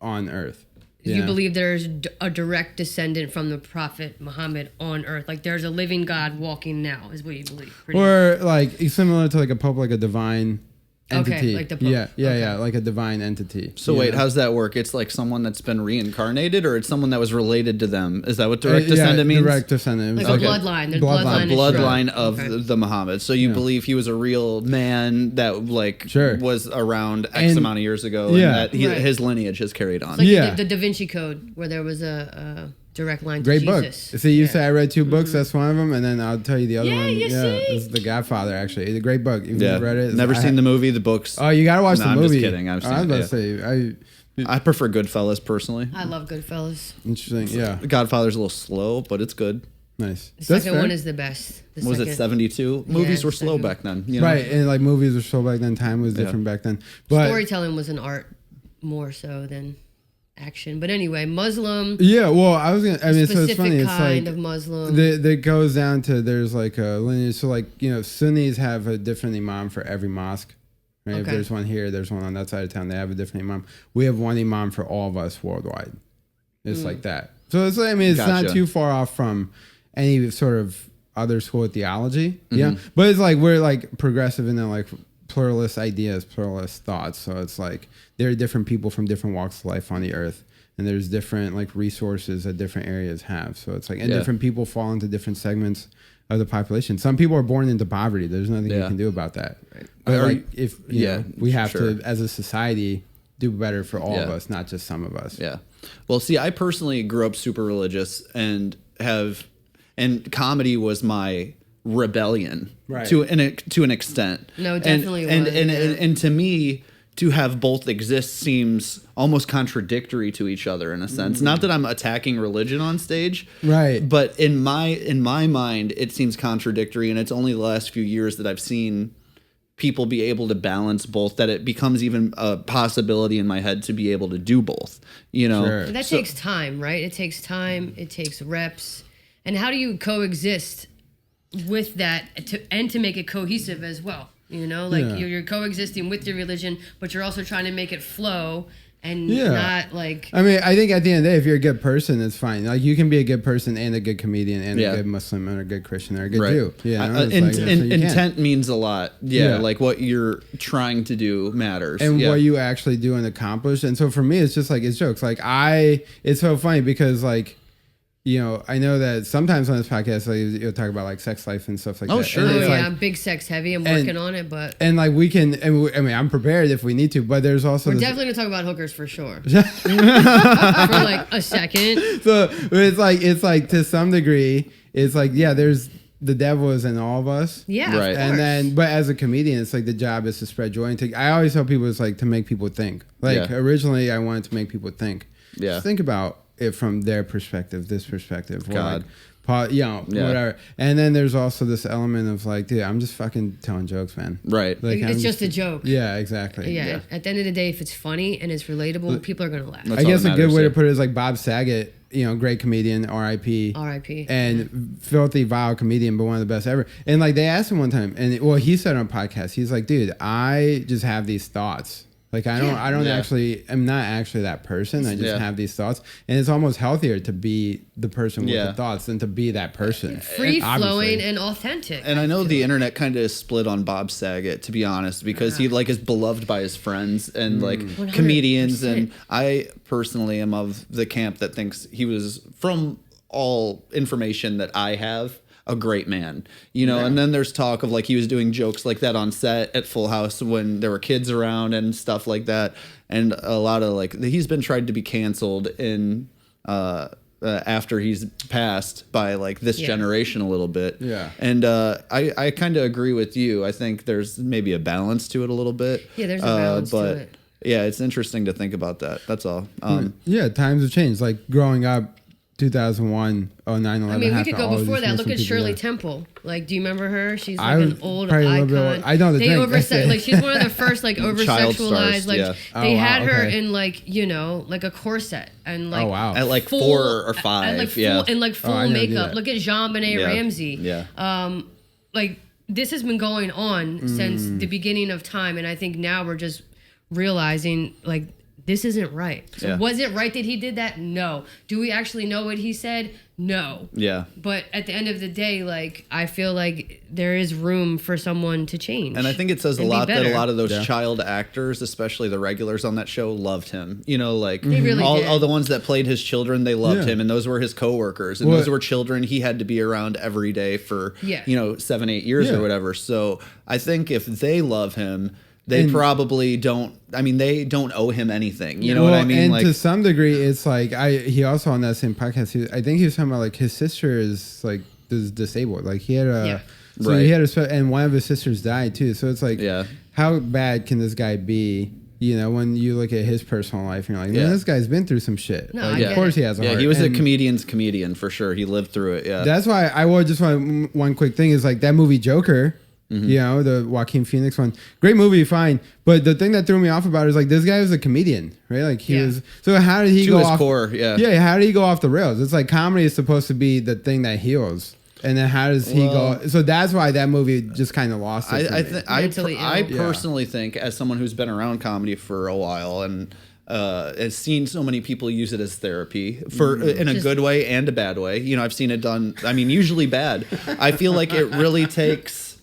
on earth. You Yeah. believe there's a direct descendant from the Prophet Muhammad on earth? Like there's a living God walking now, is what you believe? pretty much. Or like similar to like a pope, like a divine entity. like the Pope. Yeah, like a divine entity. So wait, how's that work? It's like someone that's been reincarnated, or it's someone that was related to them? Is that what direct descendant means? Direct descendant. Like a bloodline. There's bloodline of the Muhammad. So you believe he was a real man that was around X amount of years ago, and that his lineage has carried on. It's like the Da Vinci Code, where there was a direct line to Jesus. Book. See, you say I read 2 books. That's one of them, and then I'll tell you the other one. You see? This is The Godfather. Actually, it's a great book. You've read it. Never seen the movie. The books. Oh, you gotta watch the movie. I'm just kidding. I've seen I was about to say I prefer Goodfellas personally. I love Goodfellas. Interesting. Yeah. Godfather's a little slow, but it's good. Nice. The second one is the best. Was it 72? Movies were slow back then. You know? Right, and like movies were slow back then. Time was different back then. But storytelling was an art more so than action. But anyway, Muslim. Yeah, well, I was gonna. I mean, so it's funny. It's kind like of Muslim. that goes down to there's like a lineage. So like Sunnis have a different imam for every mosque. Right? Okay. If there's one here, there's one on that side of town. They have a different imam. We have one imam for all of us worldwide. It's like that. So it's it's not too far off from any sort of other school of theology. Mm-hmm. Yeah, but it's like we're like progressive in that like pluralist ideas, pluralist thoughts. So it's like there are different people from different walks of life on the earth, and there's different like resources that different areas have. So it's like and different people fall into different segments of the population. Some people are born into poverty. There's nothing you can do about that. Right. But like if we have to as a society do better for all of us, not just some of us. Yeah. Well, see, I personally grew up super religious and comedy was my rebellion to an extent. No, definitely and to me, to have both exist seems almost contradictory to each other in a sense. Not that I'm attacking religion on stage, right? But in my mind, it seems contradictory, and it's only the last few years that I've seen people be able to balance both, that it becomes even a possibility in my head to be able to do both. Sure. That takes time, right? It takes time. It takes reps. And how do you coexist with that to make it cohesive as well? You're coexisting with your religion, but you're also trying to make it flow and not like... I mean, I think at the end of the day, if you're a good person, it's fine. Like, you can be a good person and a good comedian and a good Muslim and a good Christian or a good Jew. Intent means a lot. Yeah, like what you're trying to do matters. And what you actually do and accomplish. And so for me, it's just like, it's jokes. Like, it's so funny because like, I know that sometimes on this podcast, like, you'll talk about like sex life and stuff like that. Oh, sure. I'm big sex heavy. I'm working on it, but... And like we can, I'm prepared if we need to, but there's also... We're definitely going to talk about hookers for sure. For like a second. So it's like to some degree, it's like, there's... The devil is in all of us. Yeah, right. And then, but as a comedian, it's like the job is to spread joy. And I always tell people it's like to make people think. Like originally I wanted to make people think. Yeah. Just think about it from their perspective, this perspective. God. Whatever. And then there's also this element of like, dude, I'm just fucking telling jokes, man. Right. Like, it's just a joke. Yeah, exactly. Yeah. At the end of the day, if it's funny and it's relatable, people are going to laugh. I guess a good way to put it is like Bob Saget, great comedian, R.I.P. R.I.P. And filthy, vile comedian, but one of the best ever. And like they asked him one time, and he said on a podcast, he's like, dude, I just have these thoughts. Like I'm not actually that person. I just have these thoughts, and it's almost healthier to be the person with the thoughts than to be that person. Free flowing and authentic. And I know the internet kind of is split on Bob Saget, to be honest, because he like is beloved by his friends and like 100%. Comedians, and I personally am of the camp that thinks he was, from all information that I have, a great man, and then there's talk of like he was doing jokes like that on set at Full House when there were kids around and stuff like that, and a lot of like he's been tried to be canceled in after he's passed by like this generation a little bit. And I kind of agree with you. I think there's maybe a balance to it a little bit. Yeah, there's a balance to it. Yeah, it's interesting to think about that. That's all. Times have changed. Like growing up, 2001, 9/11. I mean, we could go before that. Look at Shirley Temple. Like, do you remember her? She's like an old icon. I know the drink. Like, she's one of the first like over sexualized. Like, they had her in like like a corset and like at like full, 4 or 5, and like full makeup. Look at Jean-Benet Ramsey. Like this has been going on since the beginning of time, and I think now we're just realizing like this isn't right. So Yeah. was it right that he did that? No. Do we actually know what he said? No. Yeah. But at the end of the day, like, I feel like there is room for someone to change. And I think it says a and be lot that a better. lot of those child actors, especially the regulars on that show, loved him. You know, like They really did. all the ones that played his children, they loved Yeah. him, and those were his coworkers, and those were children he had to be around every day for 7-8 years or whatever. So I think if they love him, they probably don't. I mean, they don't owe him anything. You know what I mean? And like, to some degree, it's like he also on that same podcast. I think he was talking about like his sister is like disabled. Like he had a he had and one of his sisters died too. So it's like, how bad can this guy be? You know, when you look at his personal life, and you're like, man, this guy's been through some shit. No, like, of course he has a heart. he was a comedian's comedian for sure. He lived through it. Yeah, that's why I would just want one quick thing is like that movie Joker. You know, the Joaquin Phoenix one. Great movie, fine. But the thing that threw me off about it is like this guy was a comedian, right? Like he was. So how did he go his off? core, Yeah, how did he go off the rails? It's like comedy is supposed to be the thing that heals. And then how does he go? So that's why that movie just kind of lost it. I personally think, as someone who's been around comedy for a while and has seen so many people use it as therapy for in a good way and a bad way. You know, I've seen it done. I mean, usually bad. I feel like it really takes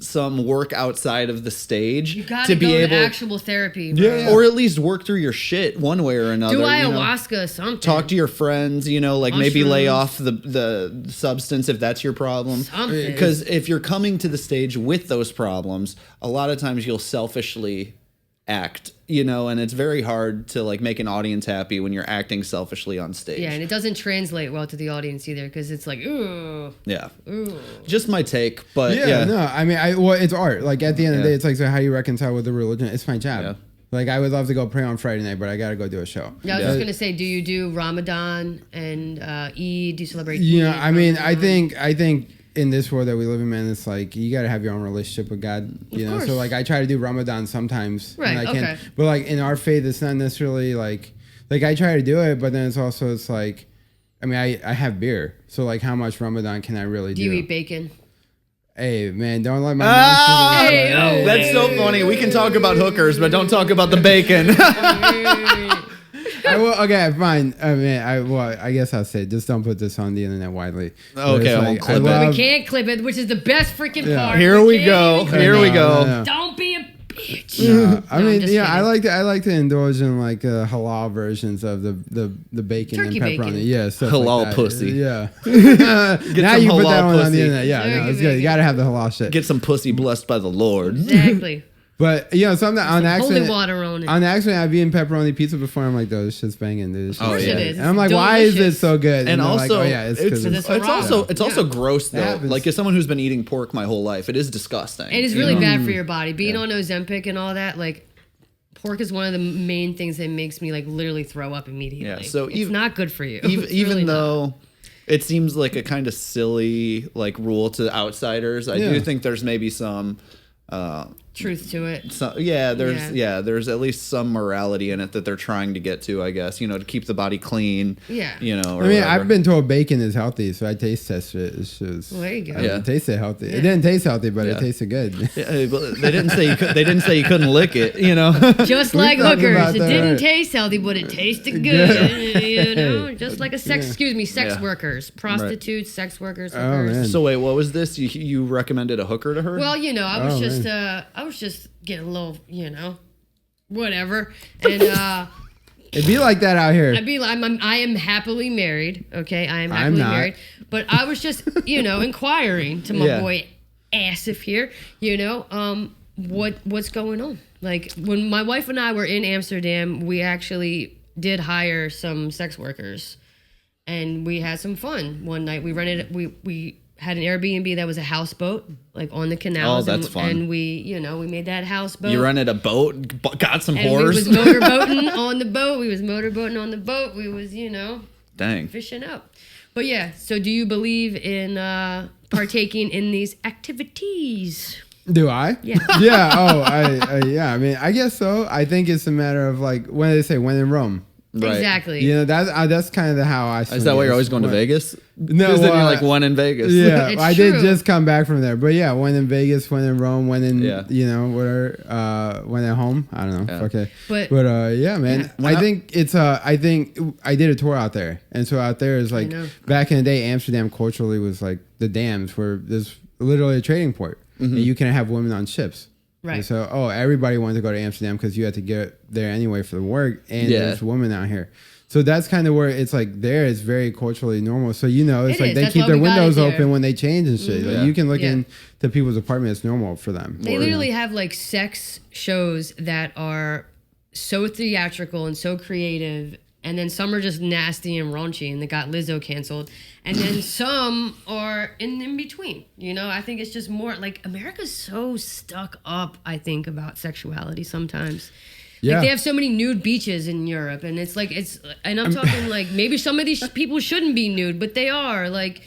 some work outside of the stage you gotta to be go able to actual therapy, bro. or at least work through your shit one way or another. Do ayahuasca or something. Talk to your friends, you know, like maybe lay off the substance if that's your problem. Something. Because if you're coming to the stage with those problems, a lot of times you'll selfishly act, you know, and it's very hard to like make an audience happy when you're acting selfishly on stage. Yeah, and it doesn't translate well to the audience either because it's like, ooh. Yeah. Ooh. Just my take, but no, I mean, it's art. Like at the end of the day, it's like, so how do you reconcile with the religion? It's my job. Yeah. Like I would love to go pray on Friday night, but I got to go do a show. Yeah, I was just gonna say, do you do Ramadan and Eid? Do you celebrate? Yeah, Eid, I mean, Ramadan? I think in this world that we live in, man, it's like you got to have your own relationship with God. You know, so like I try to do Ramadan sometimes, right? When I can. Okay. But like in our faith, it's not necessarily like I try to do it, but then it's like, I mean, I have beer, so like how much Ramadan can I really do? Do you eat bacon? Hey man, don't let my mom hey, oh, that's so funny. We can talk about hookers, but don't talk about the bacon. Okay, fine. I mean, I guess I'll say just don't put this on the internet widely. Okay, I won't clip it. We can't clip it, which is the best freaking part. Here we go. Here we go. No. Don't be a bitch. No, I mean, kidding. I like to indulge in like halal versions of the bacon Turkey and pepperoni. bacon. Yeah, stuff halal like that. pussy. Yeah. Get now some you put that halal one on the pussy. internet. Yeah, no, it's good. You gotta have the halal shit. Get some pussy blessed by the Lord. Exactly. But you know, something on accident. Holy water on it. On accident, I've eaten pepperoni pizza before. I'm like, this shit's banging, dude. Of course it is. And I'm like, It's why is it delicious. so good? And they're also, like, it's because it's also gross though. happens. Like as someone who's been eating pork my whole life, it is disgusting. And it's really bad for your body. Being on Ozempic and all that, like, pork is one of the main things that makes me like literally throw up immediately. Yeah, so it's not good for you. Even really though it seems like a kind of silly like rule to outsiders, I do think there's maybe some truth to it. So, there's at least some morality in it that they're trying to get to, I guess, you know, to keep the body clean. Yeah. You know, or I mean, whatever. I've been told bacon is healthy, so I taste tested it. It's just, Well, there you go. It tasted healthy. It didn't taste healthy, but it tasted good. But they didn't say they didn't say you couldn't lick it, you know. Just We like talked hookers, about it that, didn't right? taste healthy, but it tasted good. You know, just like sex Yeah. workers, prostitutes, sex workers, Oh, hookers. man. So wait, what was this? You recommended a hooker to her? Well, you know, I was Oh, just getting a little, you know, whatever, and It'd be like that out here. I am happily married. Okay, I am I'm happily not. married. But I was just, you know, inquiring to my Yeah. boy Asif here. You know, what's going on? Like when my wife and I were in Amsterdam, we actually did hire some sex workers, and we had some fun one night. We rented. We had an Airbnb that was a houseboat, like on the canals. Oh, that's fun. And we made that houseboat. You rented a boat, got some and whores. we was motorboating on the boat. We was motorboating on the boat. We was, you know, Dang. fishing up. But yeah, so do you believe in partaking in these activities? Do I? Yeah. Yeah. Oh, yeah. I mean, I guess so. I think it's a matter of like when they say when in Rome. Right. Exactly. You know, that's kind of how I. Is that why you're always going to Vegas? No, because then you're like one in Vegas. Yeah, It's I true. did just come back from there, but yeah, one in Vegas, one in Rome, one in you know whatever, one at home. I don't know. Yeah. Okay, But yeah, man. Yeah. I think it's I think I did a tour out there, and so out there is like back in the day, Amsterdam culturally was like the dams where there's literally a trading port, and you can have women on ships. Right. And so everybody wanted to go to Amsterdam because you had to get there anyway for the work, and there's women out here. So that's kind of where it's like there is very culturally normal. So, you know, it's like they keep their windows open when they change and shit. Like you can look into people's apartment. It's normal for them. They literally have like sex shows that are so theatrical and so creative. And then some are just nasty and raunchy and they got Lizzo canceled. And then some are in between. You know, I think it's just more like America's so stuck up, I think, about sexuality sometimes. Yeah. Like they have so many nude beaches in Europe, and it's like and I'm talking like maybe some of these people shouldn't be nude, but they are. Like,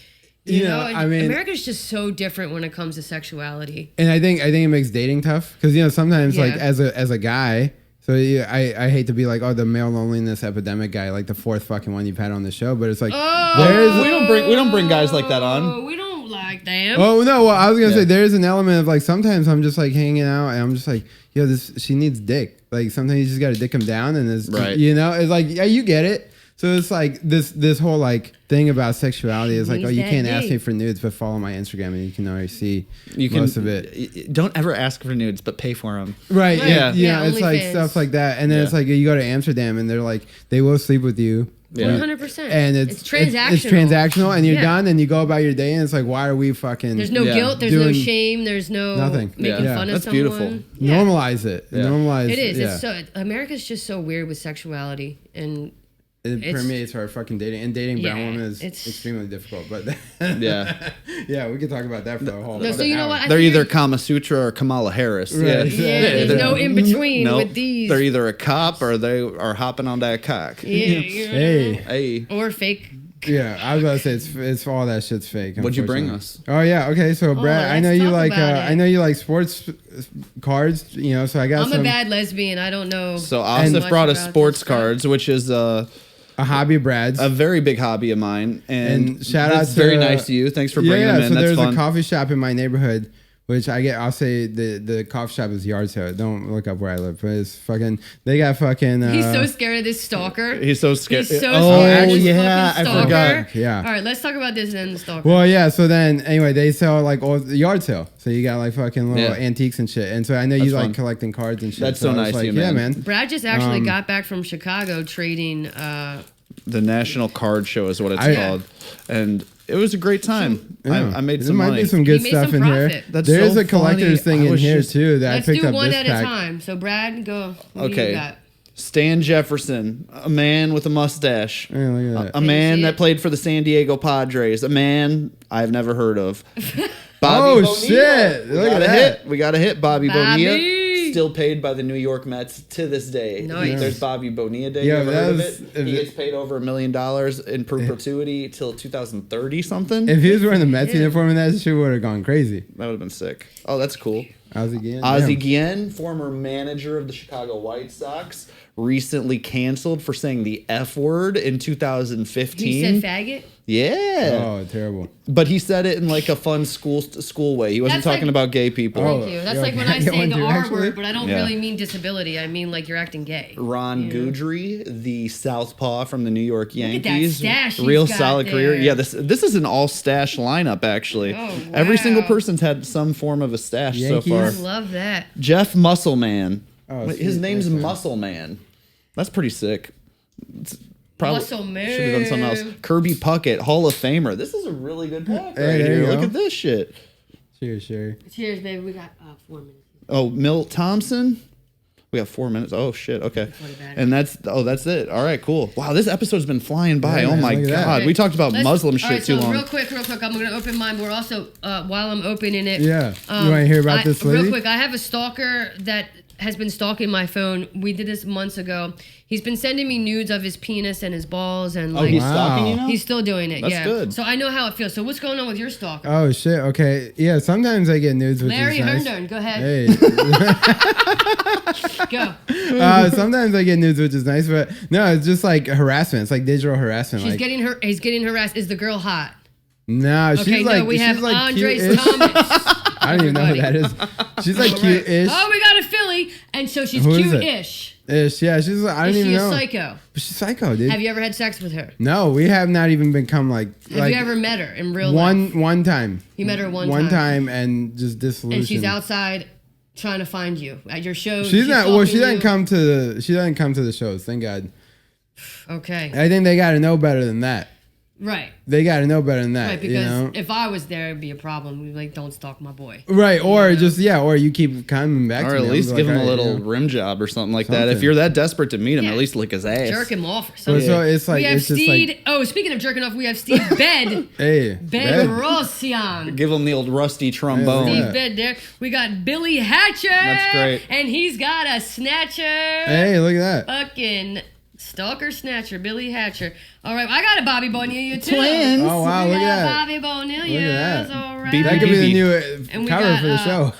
you know, I mean, America's just so different when it comes to sexuality. And I think it makes dating tough because you know sometimes like as a guy. So I hate to be like the male loneliness epidemic guy, like the fourth fucking one you've had on the show, but it's like we don't bring guys like that on. We don't like them. Oh no, well I was gonna say there's an element of like sometimes I'm just like hanging out and I'm just like, yo, she needs dick. Like sometimes you just gotta dick him down and it's you know, it's like you get it. So it's like this whole like thing about sexuality is like, you can't ask me for nudes, but follow my Instagram and you can already see most of it. Don't ever ask for nudes, but pay for them. Right. Yeah. Yeah. It's like stuff like that. And then it's like you go to Amsterdam and they're like, they will sleep with you. 100%. And it's transactional. It's transactional and you're done and you go about your day and it's like, why are we fucking... There's no guilt. There's no shame. There's no nothing. Making fun of That's someone. Beautiful. Yeah. Normalize it. Yeah. Normalize it. It is. It's so America's just so weird with sexuality and... It permeates our fucking dating, and dating brown women is extremely difficult. But we could talk about that for a whole. No, so you know what? They're either Kama Sutra or Kamala Harris. Right. There's no in between with these. They're either a cop or they are hopping on that cock. Hey. Or fake. Yeah, I was about to say it's all that shit's fake. What'd you bring us? Oh yeah, okay. So Brad, I know you like sports cards. You know, so I got. I'm a bad lesbian. I don't know. So Asif brought us sports cards, which is a hobby of Brad's, a very big hobby of mine, and shout out to very nice to you. Thanks for bringing them in. So That's there's fun. a coffee shop in my neighborhood, which I'll say the coffee shop is yard sale. Don't look up where I live, but it's fucking. They got fucking. He's so scared of this stalker. He's so scared. He's so scared of this I stalker. forgot. Yeah. All right, let's talk about this and then the stalker. Well, yeah. So then, anyway, they sell like all the yard sale. So you got like fucking little antiques and shit. And so I know you like collecting cards and shit. That's so nice of you, man. Yeah, man. Brad just actually got back from Chicago trading. The National Card Show is what it's called, and it was a great time. I made some money. There might be some good stuff in here. There's a collector's thing in here too that I picked up this pack. Let's do one at a time. So Brad, go. What do you got? Stan Jefferson, a man with a mustache. Hey, look at that. A man that played for the San Diego Padres. A man I've never heard of. Bobby Bonilla. Shit! Look at that. We got a hit, Bobby Bonilla. Still paid by the New York Mets to this day. Nice. There's Bobby Bonilla Day. Yeah, you ever heard of it? He gets paid over $1 million in perpetuity till 2030 something. If he was wearing the Mets uniform and that shit would have gone crazy. That would have been sick. Oh, that's cool. Ozzy Guillen, former manager of the Chicago White Sox, recently canceled for saying the F word in 2015. He said faggot? Yeah. Oh, terrible. But he said it in like a fun school way. He wasn't talking about gay people. Thank you. That's like when I say the R word, but I don't really mean disability. I mean like you're acting gay. Ron Guidry, the southpaw from the New York Yankees. Look at that stash real he's got solid there. career. Yeah, this is an all stash lineup actually. Oh, wow. Every single person's had some form of a stash so far. I love that. Jeff Muscleman. His name's Muscle Muscleman. That's pretty sick. Muscle Man. Should have done something else. Kirby Puckett, Hall of Famer. This is a really good pack right here. Look at this shit. Cheers, Sherry. Cheers, baby. We got 4 minutes. Oh, Milt Thompson. We got 4 minutes. Oh shit. Okay. And that's it. All right. Cool. Wow, this episode's been flying by. Oh my god. We talked about Muslim shit too long. Real quick. I'm gonna open mine. But we're also while I'm opening it. Yeah. You want to hear about this lady? Real quick. I have a stalker that has been stalking my phone. We did this months ago. He's been sending me nudes of his penis and his balls and like. He's stalking you now? He's still doing it. That's yeah. good. So I know how it feels. So what's going on with your stalker? Oh shit. Okay. Yeah. Sometimes I get nudes, which Larry is nice. Herndon, go ahead. Hey. Go. Sometimes I get nudes, which is nice, but no, it's just like harassment. It's like digital harassment. He's like, getting harassed. Is the girl hot? No, Okay, she's like we she's have like Andres cute-ish. Thomas. I don't even know who that is. She's like cute-ish. Oh, we got a Filly, and so she's Who is it? cute-ish. Ish. Yeah, she's. I don't Is even she know. a psycho? But she's psycho, dude. Have you ever had sex with her? No, we have not even become like. Have you ever met her in real life? One time. You met her one time and just disillusioned. And she's outside trying to find you at your shows. She's not. Well, she doesn't you. come to the. She doesn't come to the shows. Thank God. Okay. I think they got to know better than that. Right. They got to know better than that. Right, because you know? if I was there, it'd be a problem. We'd be like, don't stalk my boy. Right, or You know? just or you keep coming back. Or to at me. least I'm give like, him a all right, little you know. rim job or something like that. Something. If you're that desperate to meet him, Yeah. at least lick his ass. Jerk him off or But something. so it's like we have it's just Steve. like, Oh, speaking of jerking off, we have Steve Bed. hey, Bedrosian. Give him the old rusty trombone. Yeah. Steve Bed there. We got Billy Hatcher. That's great. And he's got a snatcher. hey, look at that. Fucking stalker snatcher, Billy Hatcher. All right, I got a Bobby Bonilla too. Twins. Oh wow, We look got at that. Bobby Bonilla. Look at that. All right. BB. That could be the new And we cover got, for the show.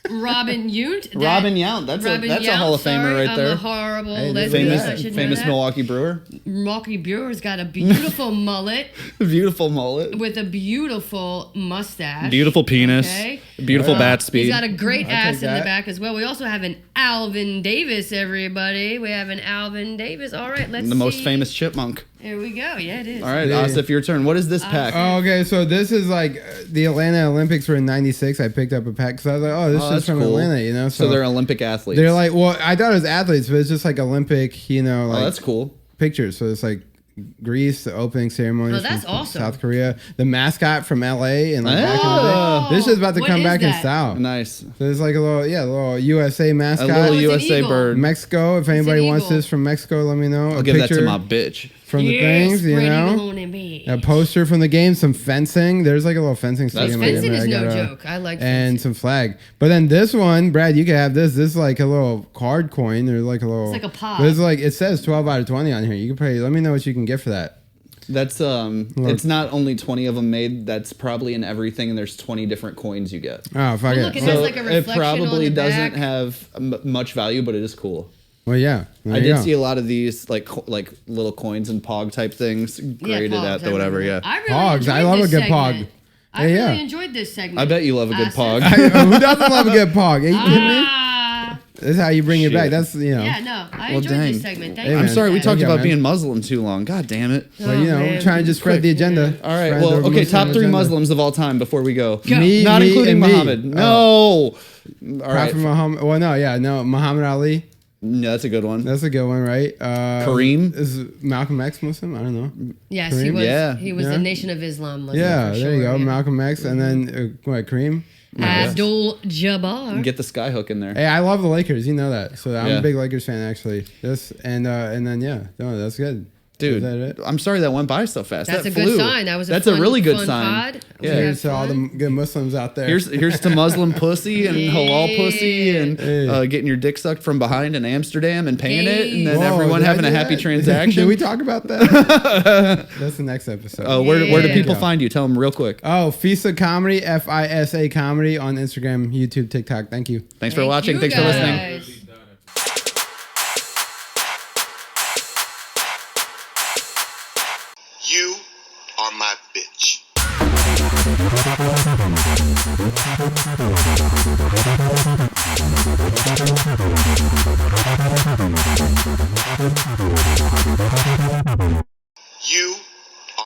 Robin Yount. Robin Yount. That's a Hall of Famer right there. I'm a horrible Hey, lesbian. look at I that. should know Famous that. Milwaukee Brewer. Milwaukee Brewer's got a beautiful mullet Beautiful mullet. with a beautiful mustache. Beautiful penis. Okay. Beautiful bat He's speed. got a great I'll ass take in the that. back as well. We also have an Alvin Davis, everybody. We have an Alvin Davis. All right, let's The most see. famous chipmunk. Here we go. Yeah, it is. All right, Yeah. Asif, your turn. What is this pack? Oh, okay, so this is like the Atlanta Olympics were in '96. I picked up a pack because I was like, oh, this Oh, is that's from cool. Atlanta, you know. So they're Olympic athletes. they're like, well, I thought it was athletes, but it's just like Olympic, you know, like oh, that's cool. pictures. So it's like Greece, the opening ceremony. Oh, that's awesome. South Korea, the mascot from LA, and like back in the Oh. day. This is about to What come is back in that? style. Nice. So there's like a little USA A mascot. little it's an USA eagle. bird. Mexico. If anybody wants eagle. this from Mexico, let me know. I'll give that to my bitch. from the Yes, things, you Brady know. Maloney B. A poster from the game, some fencing. There's like a little fencing stadium. cool. Fencing I is no got joke. I like and fencing. some flag. But then this one, Brad, you can have this. This is like a little card coin. There's like a little. It's like a pod. But it's like it says 12 out of 20 on here. You can probably let me know what you can get for that. That's it's not only 20 of them made. That's probably in everything, and there's 20 different coins you get. Oh fuck Well, it. look, it Well, has like a it reflection probably on the doesn't back. have much value, but it is cool. well, yeah. There I you did go. see a lot of these like little coins and pog type things graded pogs, at the whatever. remember Yeah, that. I really Pogs. enjoyed I love this a good segment. pog. I Yeah, really yeah. enjoyed this segment. I bet you love a good pog. Who doesn't love a good pog? Are you kidding me? Ah, That's how you bring it Shit. back. That's you know. yeah, no, I Well, enjoyed dang. this segment. Thank Hey, you. I'm man. sorry we There talked you go, about man. being Muslim too long. God damn it. Well, you know, man. we're trying to just spread the agenda. All right. Spread Well, the okay. Muslim Top 3 agenda. Muslims of all time before we go. Go. Me, Not me, including and me. Muhammad. No. All right. Prophet Muhammad. Well, no, Muhammad Ali. No, that's a good one. That's a good one, right? Kareem? Is Malcolm X Muslim? I don't know. Yes, he Kareem? was. Yeah. He was Yeah. the Nation of Islam. Muslim, Yeah, for there you sure, go. yeah. Malcolm X, and then what? Kareem. Abdul Jabbar. Get the sky hook in there. Hey, I love the Lakers. You know that. So I'm Yeah. a big Lakers fan, actually. This and then yeah, no, that's good. Dude, Is that it? I'm sorry that went by so fast. That's that a good flew. sign. That was That's fun, a really good fun sign. pod. Yeah. We had Here's to all the fun. good Muslims out there. Here's to Muslim pussy and halal Yeah. pussy and Hey. getting your dick sucked from behind in Amsterdam and paying it, and then Whoa, everyone did I having do a happy that? transaction. Did we talk about that? That's the next episode. Where do Yeah. people Yeah. find you? Tell them real quick. Oh, FISA Comedy, FISA Comedy on Instagram, YouTube, TikTok. Thank you. Thanks for Thank watching. you, Thanks for listening. guys. You are my bitch.